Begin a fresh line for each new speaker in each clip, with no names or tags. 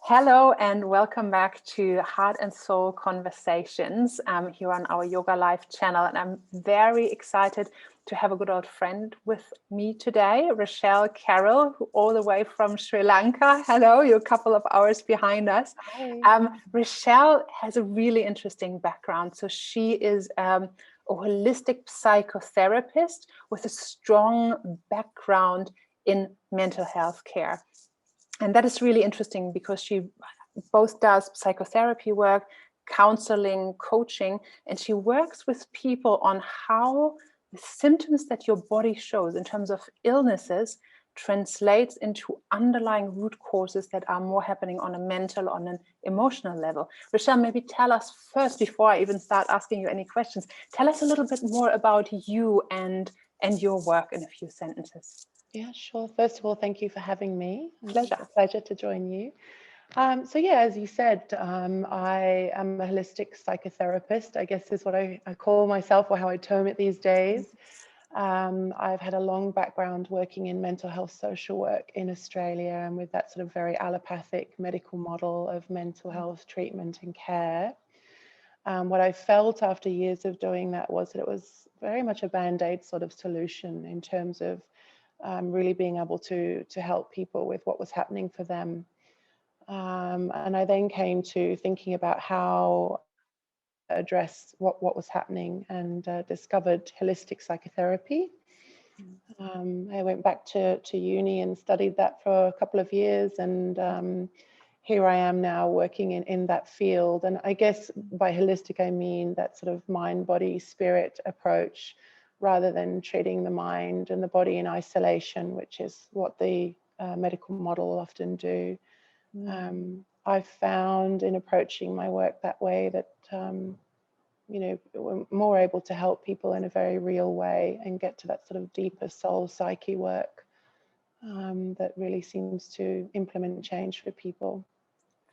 Hello and welcome back to Heart and Soul Conversations here on our Yoga Life channel. And I'm very excited to have a good old friend with me today, Rechelle Carroll, who all the way from Sri Lanka. Hello, you're a couple of hours behind us.
Hi.
Rechelle has a really interesting background. So she is a holistic psychotherapist with a strong background in mental health care. And that is really interesting because she both does psychotherapy work, counseling, coaching, and she works with people on how the symptoms that your body shows in terms of illnesses translates into underlying root causes that are more happening on a mental, on an emotional level. Rechelle, maybe tell us first, before I even start asking you any questions, tell us a little bit more about you and your work in a few sentences.
Yeah, sure. First of all, thank you for having me.
Pleasure.
It's a pleasure to join you. So yeah, as you said, I am a holistic psychotherapist, I guess is what I call myself, or how I term it these days. I've had a long background working in mental health social work in Australia, and with that sort of very allopathic medical model of mental health treatment and care. What I felt after years of doing that was that it was very much a band-aid sort of solution in terms of really being able to help people with what was happening for them. And I then came to thinking about how to address what was happening, and discovered holistic psychotherapy. I went back to uni and studied that for a couple of years, and here I am now working in that field. And I guess by holistic, I mean that sort of mind, body, spirit approach, rather than treating the mind and the body in isolation, which is what the medical model will often do. I've found in approaching my work that way that, we're more able to help people in a very real way and get to that sort of deeper soul psyche work that really seems to implement change for people.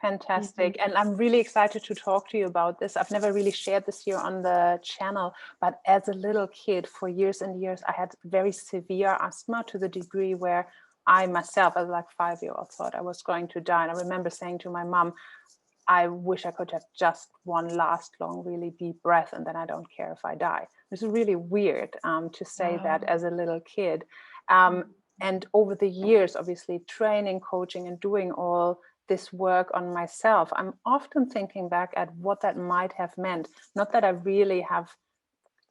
Fantastic. And I'm really excited to talk to you about this. I've never really shared this here on the channel, but as a little kid, for years and years, I had very severe asthma, to the degree where I myself, as like 5-year-old, thought I was going to die. And I remember saying to my mom, I wish I could have just one last long, really deep breath, and then I don't care if I die. It's really weird to say that as a little kid. And over the years, obviously, training, coaching, and doing all this work on myself, I'm often thinking back at what that might have meant. Not that I really have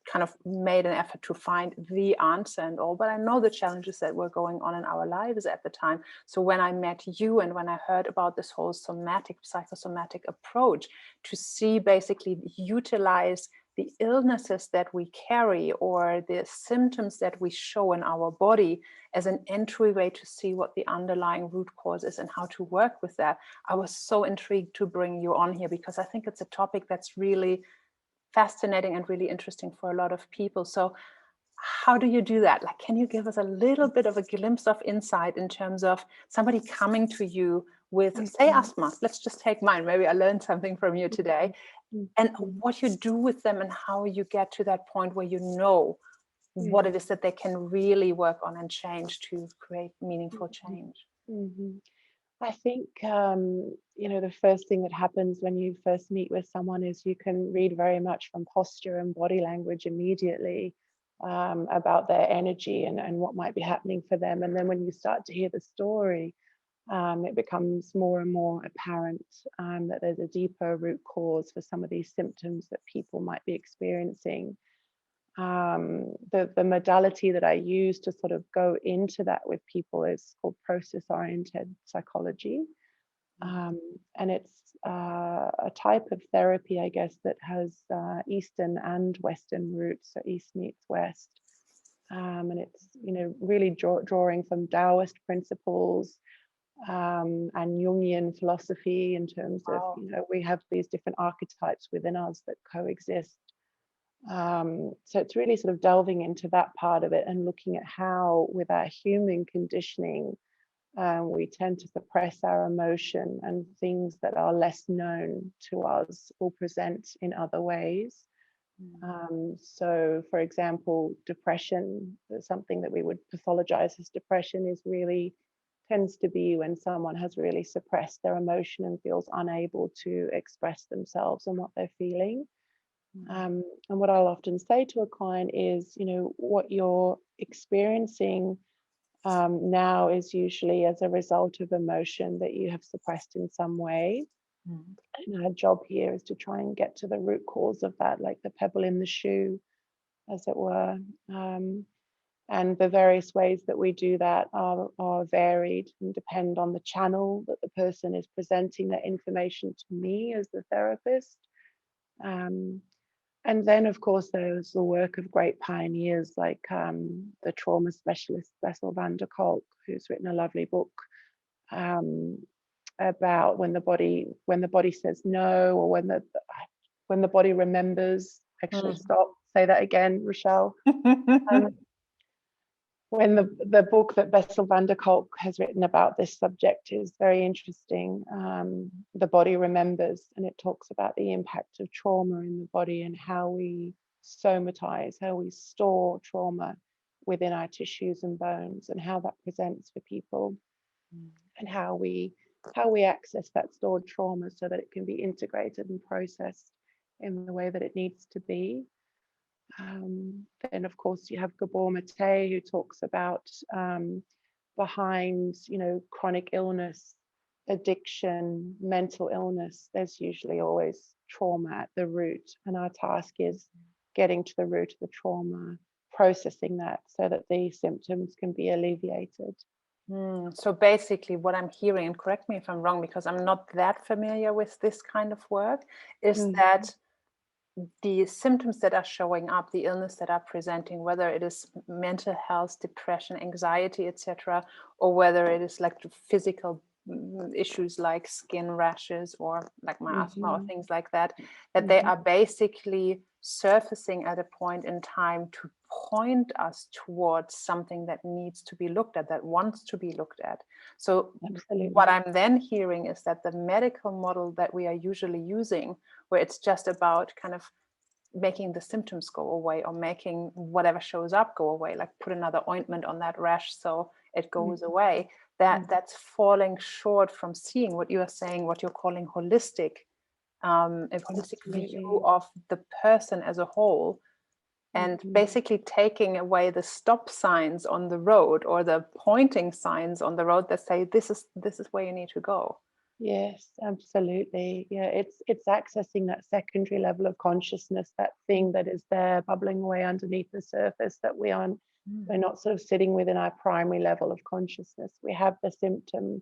kind of made an effort to find the answer and all, but I know the challenges that were going on in our lives at the time. So when I met you and when I heard about this whole somatic, psychosomatic approach to see, basically utilize the illnesses that we carry or the symptoms that we show in our body as an entryway to see what the underlying root cause is and how to work with that, I was so intrigued to bring you on here, because I think it's a topic that's really fascinating and really interesting for a lot of people. So how do you do that? Like, can you give us a little bit of a glimpse of insight in terms of somebody coming to you with, say, asthma? Let's just take mine. Maybe I learned something from you today. And what you do with them and how you get to that point where you know what it is that they can really work on and change to create meaningful change.
I think, the first thing that happens when you first meet with someone is you can read very much from posture and body language immediately about their energy and what might be happening for them. And then when you start to hear the story, it becomes more and more apparent that there's a deeper root cause for some of these symptoms that people might be experiencing. The modality that I use to sort of go into that with people is called process-oriented psychology. And it's a type of therapy, I guess, that has Eastern and Western roots, so East meets West. And it's, really drawing from Taoist principles and Jungian philosophy in terms of, we have these different archetypes within us that coexist. So it's really sort of delving into that part of it and looking at how, with our human conditioning, we tend to suppress our emotion, and things that are less known to us will present in other ways. So, for example, depression, something that we would pathologize as depression, is really tends to be when someone has really suppressed their emotion and feels unable to express themselves and what they're feeling. And what I'll often say to a client is, what you're experiencing now is usually as a result of emotion that you have suppressed in some way. And our job here is to try and get to the root cause of that, like the pebble in the shoe, as it were. And the various ways that we do that are varied and depend on the channel that the person is presenting that information to me as the therapist. And then, of course, there's the work of great pioneers like the trauma specialist Bessel Kolk, who's written a lovely book about when the body says no, or when the body remembers. Actually, stop. Say that again, Rechelle. When the book that Bessel Kolk has written about this subject is very interesting. The Body Remembers, and it talks about the impact of trauma in the body and how we somatize, how we store trauma within our tissues and bones, and how that presents for people, and how we access that stored trauma so that it can be integrated and processed in the way that it needs to be. Then, of course, you have Gabor Mate, who talks about behind, chronic illness, addiction, mental illness, there's usually always trauma at the root. And our task is getting to the root of the trauma, processing that so that the symptoms can be alleviated.
So basically what I'm hearing, and correct me if I'm wrong, because I'm not that familiar with this kind of work, is that the symptoms that are showing up, the illness that are presenting, whether it is mental health, depression, anxiety, etc., or whether it is like physical issues like skin rashes or like my asthma or things like that, that they are basically surfacing at a point in time to point us towards something that needs to be looked at, that wants to be looked at. So what I'm then hearing is that the medical model that we are usually using, where it's just about kind of making the symptoms go away or making whatever shows up go away, like put another ointment on that rash so it goes away, that's falling short from seeing what you are saying, what you're calling holistic, a holistic view of the person as a whole, and basically taking away the stop signs on the road or the pointing signs on the road that say this is where you need to go.
Yes, absolutely. Yeah, it's accessing that secondary level of consciousness, that thing that is there bubbling away underneath the surface that we're not sort of sitting within our primary level of consciousness. We have the symptom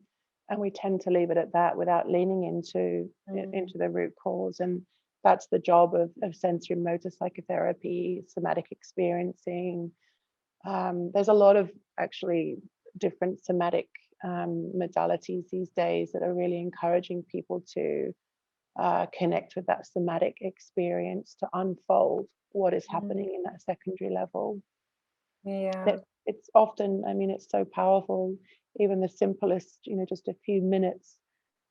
and we tend to leave it at that without leaning into the root cause. And that's the job of sensory motor psychotherapy, somatic experiencing. There's a lot of actually different somatic modalities these days that are really encouraging people to connect with that somatic experience, to unfold what is happening in that secondary level. It's often, it's so powerful. Even the simplest, just a few minutes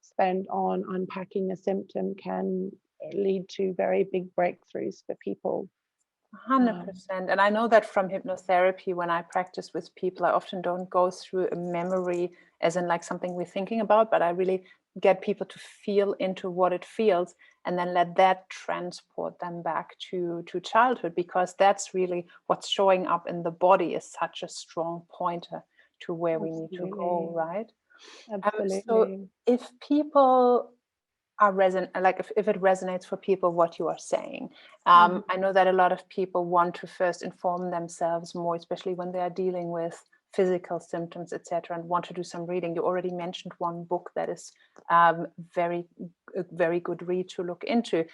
spent on unpacking a symptom can lead to very big breakthroughs for people.
100%. And I know that from hypnotherapy, when I practice with people, I often don't go through a memory as in like something we're thinking about, but I really get people to feel into what it feels and then let that transport them back to childhood, because that's really what's showing up in the body is such a strong pointer to where we need to go, right?
Absolutely.
So if people are if it resonates for people what you are saying, I know that a lot of people want to first inform themselves more, especially when they are dealing with physical symptoms, etc., and want to do some reading. You already mentioned one book that is very good read to look into.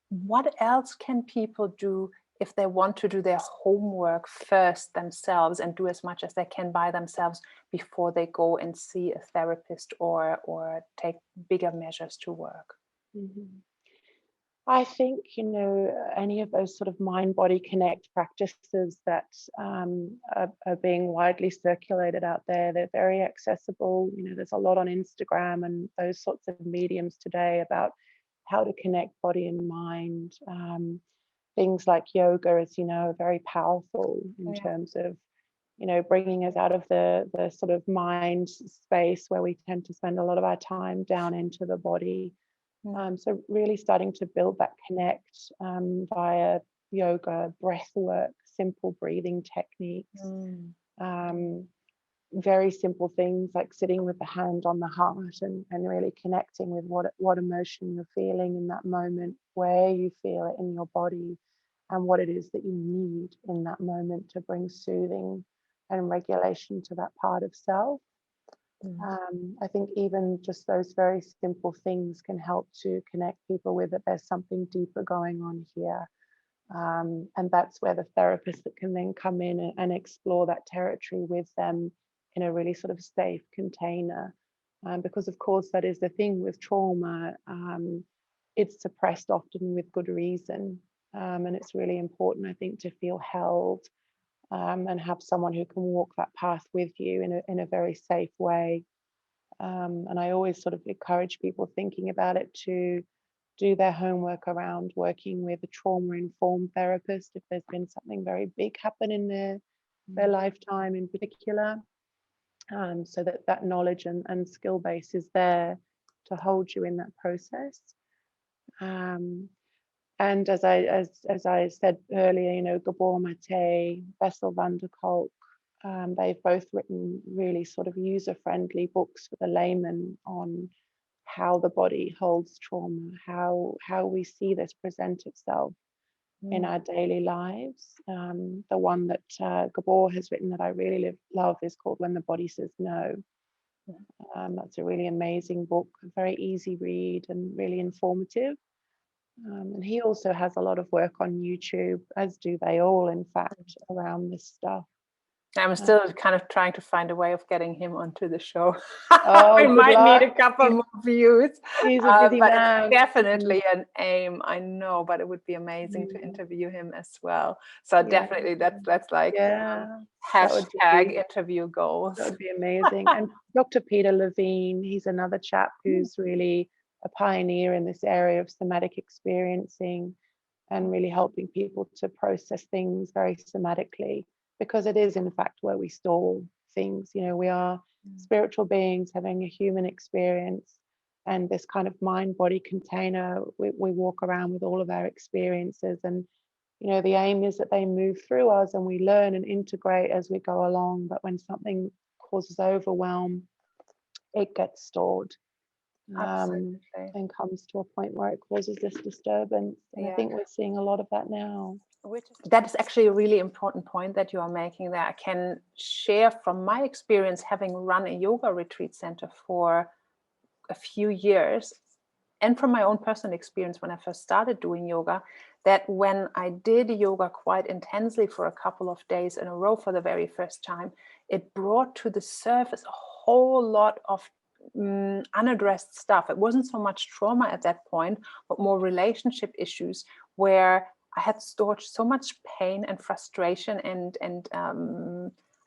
What else can people do if they want to do their homework first themselves and do as much as they can by themselves before they go and see a therapist or take bigger measures to work?
I think, any of those sort of mind-body connect practices that are being widely circulated out there, they're very accessible. There's a lot on Instagram and those sorts of mediums today about how to connect body and mind. Things like yoga, as you know, are very powerful in terms of, bringing us out of the sort of mind space where we tend to spend a lot of our time down into the body. So really starting to build that connect via yoga, breath work, simple breathing techniques, very simple things like sitting with the hand on the heart and really connecting with what emotion you're feeling in that moment, where you feel it in your body, and what it is that you need in that moment to bring soothing and regulation to that part of self. I think even just those very simple things can help to connect people with that there's something deeper going on here. And that's where the therapist that can then come in and explore that territory with them in a really sort of safe container. Because of course that is the thing with trauma, it's suppressed often with good reason. And it's really important, I think, to feel held and have someone who can walk that path with you in a very safe way. And I always sort of encourage people thinking about it to do their homework around working with a trauma-informed therapist if there's been something very big happen in their lifetime in particular, so that knowledge and skill base is there to hold you in that process. And as I said earlier, Gabor Mate, Bessel van der Kolk, they've both written really sort of user-friendly books for the layman on how the body holds trauma, how we see this present itself in our daily lives. The one that Gabor has written that I really love is called When the Body Says No. That's a really amazing book, a very easy read and really informative. And he also has a lot of work on YouTube, as do they all, in fact, around this stuff.
I'm still kind of trying to find a way of getting him onto the show.
Oh,
I might
luck.
need a couple more views.
He's a busy
but
man.
It's definitely an aim, I know, but it would be amazing to interview him as well. So definitely that's like hashtag interview goals.
That would be amazing. And Dr. Peter Levine, he's another chap who's really a pioneer in this area of somatic experiencing and really helping people to process things very somatically, because it is in fact where we store things. We are spiritual beings having a human experience, and this kind of mind-body container, we walk around with all of our experiences, and the aim is that they move through us and we learn and integrate as we go along. But when something causes overwhelm, it gets stored. And comes to a point where it causes this disturbance. And I think we're seeing a lot of that now.
That is actually a really important point that you are making there. I can share from my experience, having run a yoga retreat center for a few years, and from my own personal experience when I first started doing yoga, that when I did yoga quite intensely for a couple of days in a row for the very first time, it brought to the surface a whole lot of unaddressed stuff. It wasn't so much trauma at that point, but more relationship issues, where I had stored so much pain and frustration and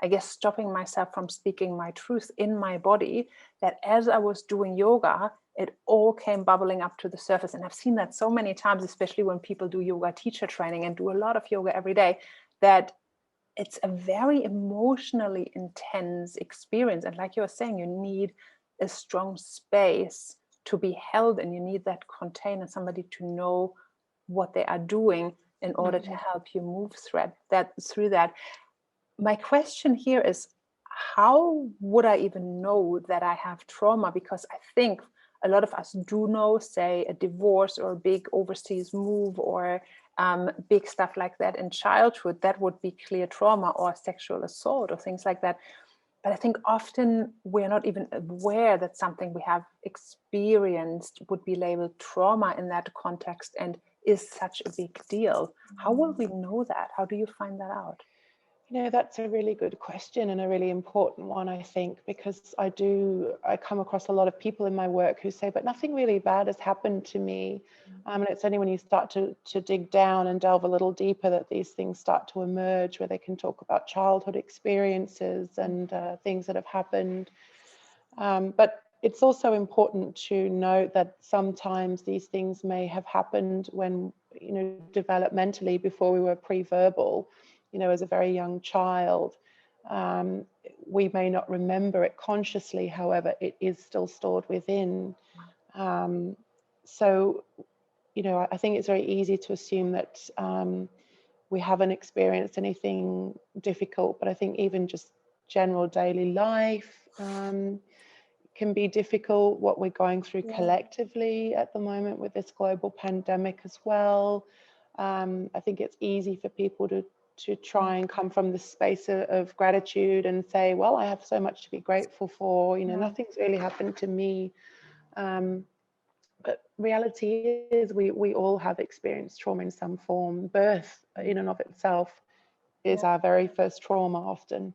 I guess stopping myself from speaking my truth in my body, that as I was doing yoga, it all came bubbling up to the surface. And I've seen that so many times, especially when people do yoga teacher training and do a lot of yoga every day, that it's a very emotionally intense experience. And like you were saying, you need a strong space to be held, and you need that container, somebody to know what they are doing in order to help you move through that. My question here is, how would I even know that I have trauma? Because I think a lot of us do know, say, a divorce or a big overseas move or big stuff like that in childhood, that would be clear trauma, or sexual assault or things like that. But I think often we're not even aware that something we have experienced would be labeled trauma in that context and is such a big deal. How will we know that? How do you find that out?
That's a really good question, and a really important one, I think, because I come across a lot of people in my work who say, but nothing really bad has happened to me. And it's only when you start to dig down and delve a little deeper that these things start to emerge, where they can talk about childhood experiences and things that have happened. But it's also important to note that sometimes these things may have happened when, developmentally, before we were pre-verbal, as a very young child. We may not remember it consciously, however, it is still stored within. So, I think it's very easy to assume that we haven't experienced anything difficult, but I think even just general daily life can be difficult. What we're going through collectively at the moment with this global pandemic as well. I think it's easy for people to try and come from the space of gratitude and say, well, I have so much to be grateful for, nothing's really happened to me. But reality is we all have experienced trauma in some form. Birth in and of itself is our very first trauma often.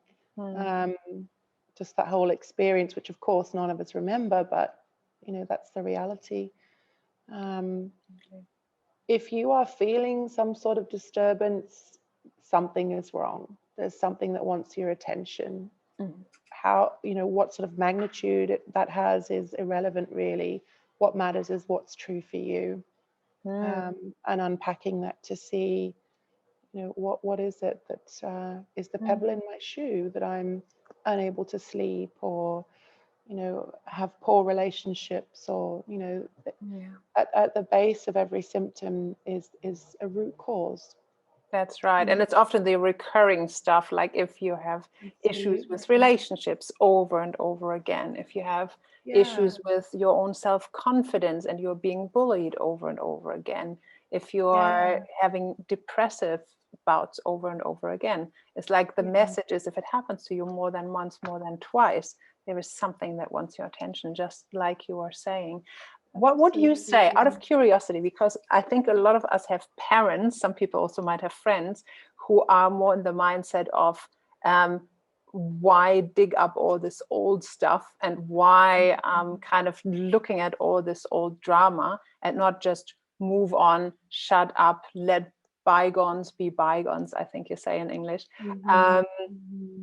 Just that whole experience, which of course none of us remember, but that's the reality. If you are feeling some sort of disturbance, something is wrong. There's something that wants your attention. How, what sort of magnitude that has is irrelevant, really. What matters is what's true for you. And unpacking that to see, what is it that is the pebble in my shoe that I'm unable to sleep, or have poor relationships, or at the base of every symptom is a root cause.
That's right. And it's often the recurring stuff, like if you have issues with relationships over and over again, if you have issues with your own self-confidence and you're being bullied over and over again, if you are having depressive bouts over and over again, it's like the message is, if it happens to you more than once, more than twice, there is something that wants your attention, just like you are saying. What would you say, out of curiosity, because I think a lot of us have parents, some people also might have friends who are more in the mindset of why dig up all this old stuff, and why kind of looking at all this old drama and not just move on, shut up, let bygones be bygones, I think you say in English.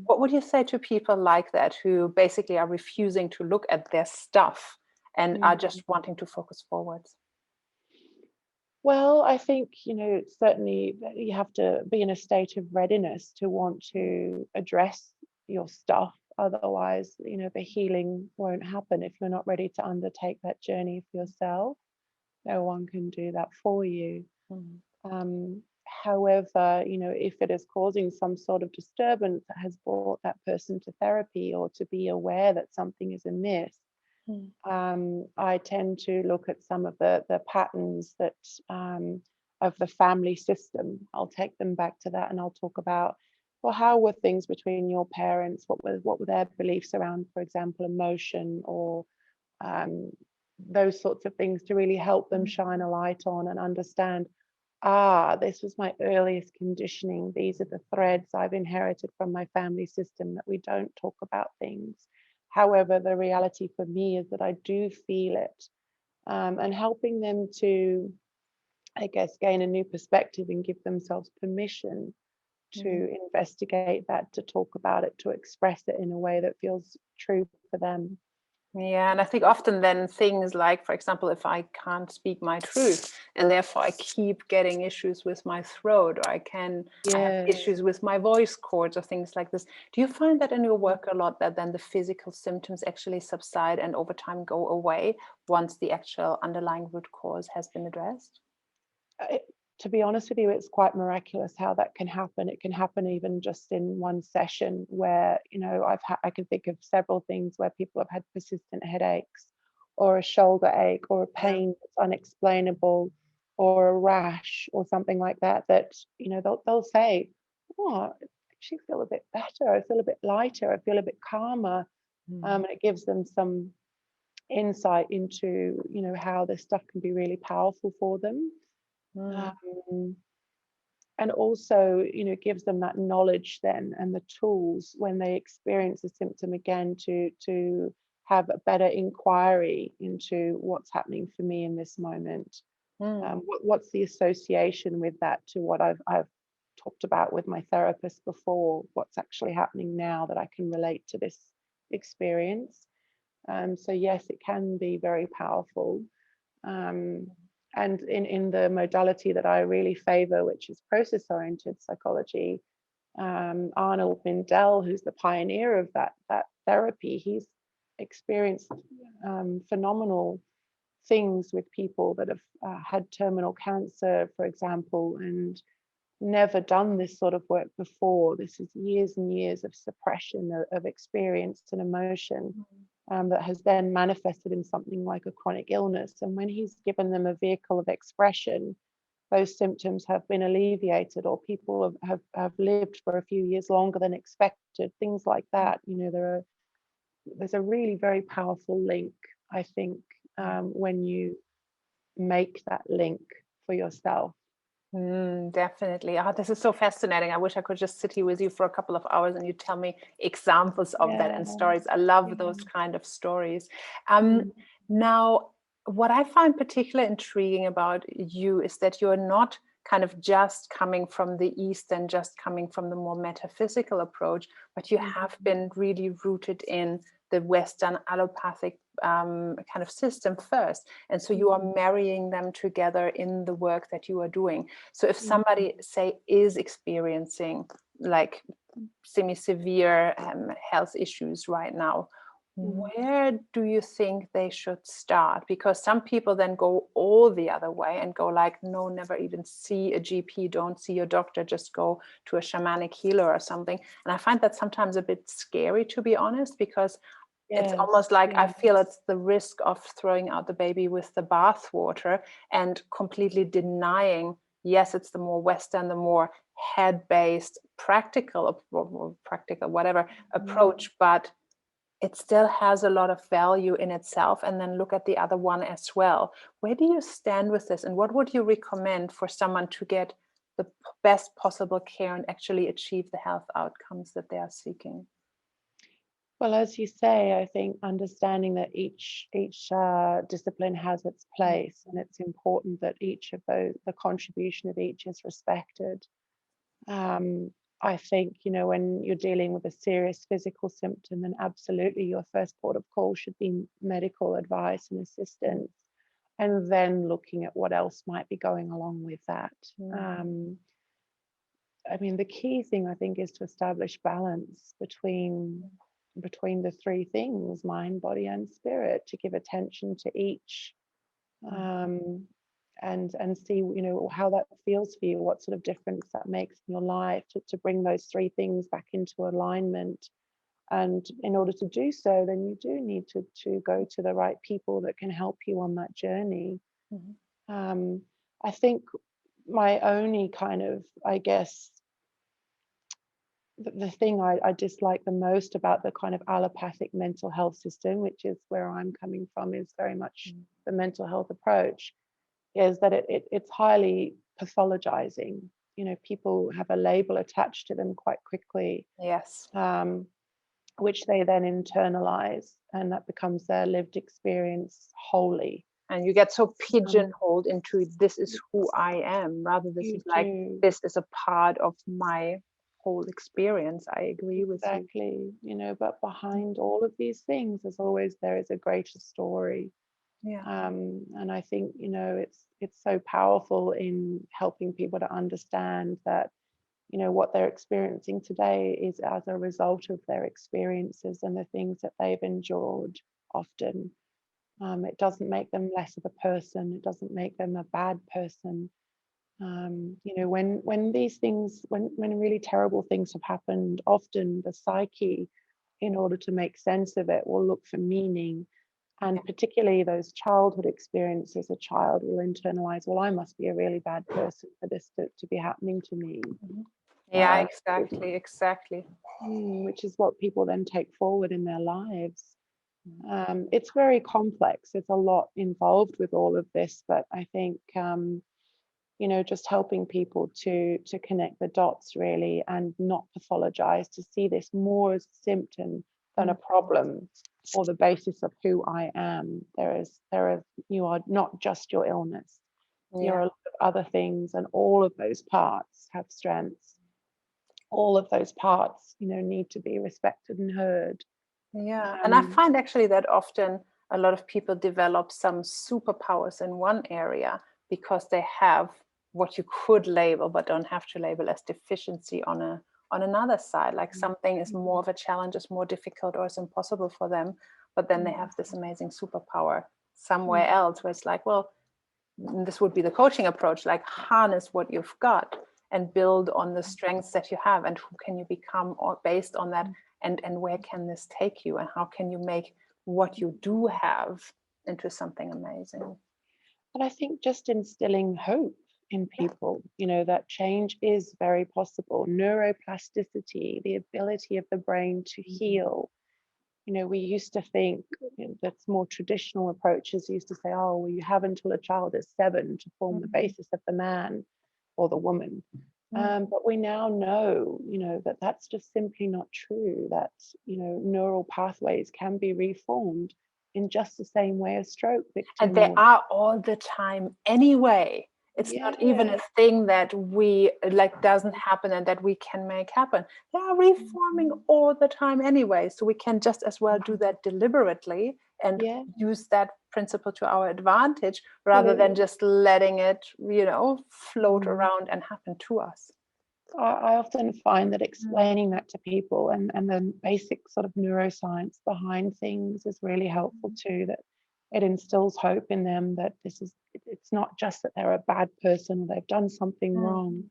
What would you say to people like that, who basically are refusing to look at their stuff and are just wanting to focus forwards?
Well, I think, certainly you have to be in a state of readiness to want to address your stuff. Otherwise, the healing won't happen if you're not ready to undertake that journey for yourself. No one can do that for you. However, if it is causing some sort of disturbance that has brought that person to therapy, or to be aware that something is amiss, I tend to look at some of the patterns that of the family system. I'll take them back to that, and I'll talk about, well, how were things between your parents? What were their beliefs around, for example, emotion, or those sorts of things, to really help them shine a light on and understand, this was my earliest conditioning. These are the threads I've inherited from my family system, that we don't talk about things. However, the reality for me is that I do feel it, and helping them to, I guess, gain a new perspective and give themselves permission to investigate that, to talk about it, to express it in a way that feels true for them.
Yeah, and I think often then things like, for example, if I can't speak my truth and therefore I keep getting issues with my throat, or I have issues with my voice cords, or things like this. Do you find that in your work a lot, that then the physical symptoms actually subside and over time go away once the actual underlying root cause has been addressed?
To be honest with you, it's quite miraculous how that can happen. It can happen even just in one session, where I can think of several things where people have had persistent headaches, or a shoulder ache, or a pain that's unexplainable, or a rash, or something like that. That they'll say, "Oh, I actually feel a bit better. I feel a bit lighter. I feel a bit calmer," and it gives them some insight into how this stuff can be really powerful for them. And also, gives them that knowledge then, and the tools when they experience the symptom again, to have a better inquiry into what's happening for me in this moment. What's the association with that to what I've talked about with my therapist before? What's actually happening now that I can relate to this experience? So yes, it can be very powerful. And in the modality that I really favor, which is process-oriented psychology, Arnold Mindell, who's the pioneer of that therapy, he's experienced phenomenal things with people that have had terminal cancer, for example, and never done this sort of work before. This is years and years of suppression of experience and emotion that has then manifested in something like a chronic illness. And when he's given them a vehicle of expression, those symptoms have been alleviated, or people have lived for a few years longer than expected, things like that. There's a really very powerful link, I think, when you make that link for yourself.
Definitely. This is so fascinating. I wish I could just sit here with you for a couple of hours and you tell me examples of that and stories. I love those kind of stories. Now, what I find particularly intriguing about you is that you're not kind of just coming from the East and just coming from the more metaphysical approach, but you have been really rooted in the Western allopathic kind of system first. And so you are marrying them together in the work that you are doing. So if somebody, say, is experiencing like semi-severe health issues right now, where do you think they should start? Because some people then go all the other way and go like, no, never even see a GP, don't see your doctor, just go to a shamanic healer or something. And I find that sometimes a bit scary, to be honest, because it's almost like I feel it's the risk of throwing out the baby with the bathwater and completely denying, yes, it's the more Western, the more head-based, practical whatever approach, but it still has a lot of value in itself. And then look at the other one as well. Where do you stand with this? And what would you recommend for someone to get the best possible care and actually achieve the health outcomes that they are seeking?
Well, as you say, I think understanding that each discipline has its place, and it's important that each of the contribution of each is respected. I think, when you're dealing with a serious physical symptom, then absolutely your first port of call should be medical advice and assistance, and then looking at what else might be going along with that. I mean, the key thing, I think, is to establish balance between the three things, mind, body, and spirit, to give attention to each, and see, how that feels for you, what sort of difference that makes in your life, to bring those three things back into alignment. And in order to do so, then you do need to go to the right people that can help you on that journey. I think my only kind of, I guess, the thing I dislike the most about the kind of allopathic mental health system, which is where I'm coming from, is very much the mental health approach, is that it's highly pathologizing. People have a label attached to them quite quickly.
Yes.
Which they then internalize, and that becomes their lived experience wholly.
And you get so pigeonholed into this is who I am, rather this is like, this is a part of my whole experience. I agree with you.
Exactly. But behind all of these things, there is a greater story. And I think, it's so powerful in helping people to understand that, what they're experiencing today is as a result of their experiences and the things that they've endured often. It doesn't make them less of a person. It doesn't make them a bad person. When these things, when really terrible things have happened, often the psyche, in order to make sense of it, will look for meaning. And particularly those childhood experiences, a child will internalize, well, I must be a really bad person for this to be happening to me.
Yeah, exactly.
Which is what people then take forward in their lives. It's very complex. There's a lot involved with all of this, but I think, just helping people to connect the dots, really, and not pathologize, to see this more as a symptom than a problem, or the basis of who I am. You are not just your illness. You're a lot of other things, and all of those parts have strengths. All of those parts, need to be respected and heard.
And I find actually that often a lot of people develop some superpowers in one area because they have what you could label but don't have to label as deficiency on on another side, like something is more of a challenge, is more difficult, or is impossible for them, but then they have this amazing superpower somewhere else where it's like, well, this would be the coaching approach, like harness what you've got and build on the strengths that you have, and who can you become or based on that, and where can this take you, and how can you make what you do have into something amazing.
And I think just instilling hope in people, that change is very possible. Neuroplasticity, the ability of the brain to heal. We used to think, that's more traditional approaches used to say, oh, well, you have until a child is 7 to form the basis of the man or the woman. But we now know, that that's just simply not true, that, neural pathways can be reformed in just the same way as stroke victims.
And they are all the time anyway. It's not even a thing that we doesn't happen and that we can make happen. They are reforming all the time anyway. So we can just as well do that deliberately and use that principle to our advantage rather than just letting it, float around and happen to us.
I often find that explaining that to people and the basic sort of neuroscience behind things is really helpful too, that it instills hope in them that it's not just that they're a bad person or they've done something wrong.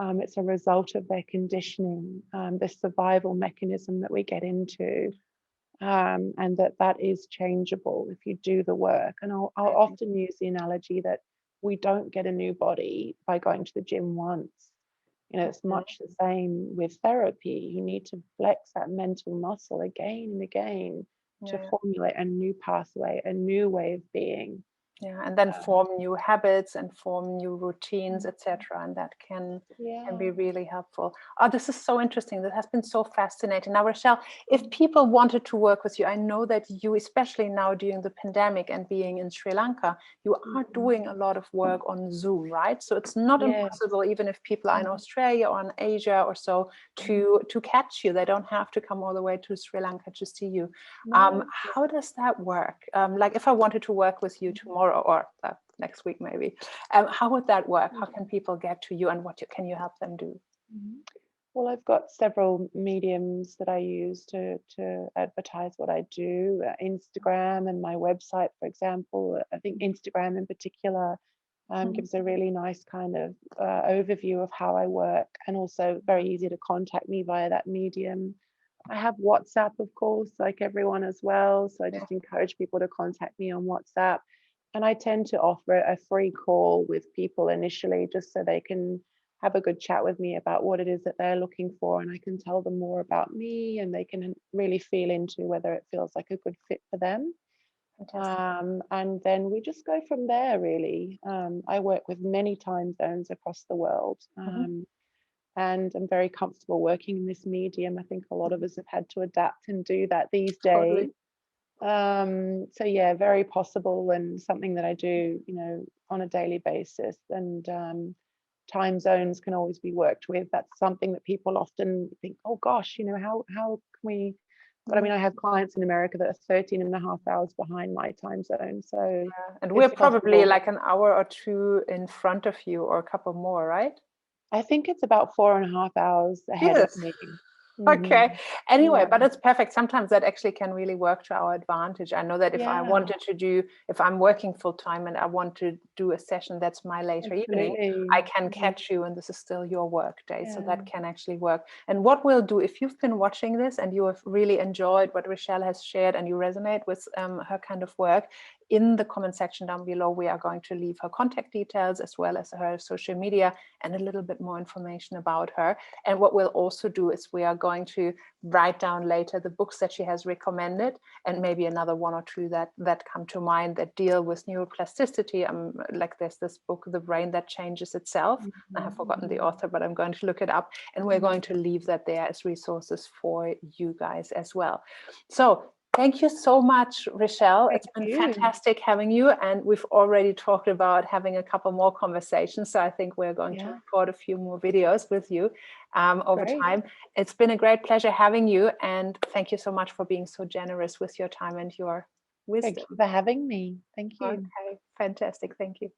It's a result of their conditioning, this survival mechanism that we get into, and that is changeable if you do the work. And I'll often use the analogy that we don't get a new body by going to the gym once. It's much the same with therapy. You need to flex that mental muscle again and again to formulate a new pathway, a new way of being.
And then form new habits and form new routines, etc. And that can be really helpful. Oh, this is so interesting. That has been so fascinating. Now, Rechelle, if people wanted to work with you, I know that you, especially now during the pandemic and being in Sri Lanka, you are doing a lot of work on Zoom, right? So it's not impossible, even if people are in Australia or in Asia or so, to catch you. They don't have to come all the way to Sri Lanka to see you. How does that work? Like if I wanted to work with you tomorrow or next week maybe, how would that work? How can people get to you, and what can you help them do?
Well, I've got several mediums that I use to advertise what I do. Instagram and my website, for example. I think Instagram in particular gives a really nice kind of overview of how I work, and also very easy to contact me via that medium. I have WhatsApp, of course, like everyone as well. So I just encourage people to contact me on WhatsApp. And I tend to offer a free call with people initially, just so they can have a good chat with me about what it is that they're looking for. And I can tell them more about me, and they can really feel into whether it feels like a good fit for them. And then we just go from there, really. I work with many time zones across the world. And I'm very comfortable working in this medium. I think a lot of us have had to adapt and do that these days. So yeah, very possible, and something that I do, on a daily basis. And time zones can always be worked with. That's something that people often think, oh gosh, how can we? But I mean, I have clients in America that are 13 and a half hours behind my time zone. So
and we're probably like an hour or two in front of you, or a couple more, right?
I think it's about 4.5 hours ahead of me.
Okay. Anyway, but it's perfect. Sometimes that actually can really work to our advantage. I know that if I wanted to if I'm working full time and I want to do a session that's my later evening, I can catch you and this is still your work day. So that can actually work. And what we'll do, if you've been watching this and you have really enjoyed what Rechelle has shared and you resonate with her kind of work, in the comment section down below, we are going to leave her contact details as well as her social media and a little bit more information about her. And what we'll also do is we are going to write down later the books that she has recommended, and maybe another one or two that come to mind that deal with neuroplasticity. Like there's this book, The Brain That Changes Itself. I have forgotten the author, but I'm going to look it up, and we're going to leave that there as resources for you guys as well. So thank you so much, Rechelle. It's been fantastic having you. And we've already talked about having a couple more conversations. So I think we're going to record a few more videos with you over time. It's been a great pleasure having you. And thank you so much for being so generous with your time and your wisdom.
Thank you for having me. Thank you.
Okay, fantastic. Thank you.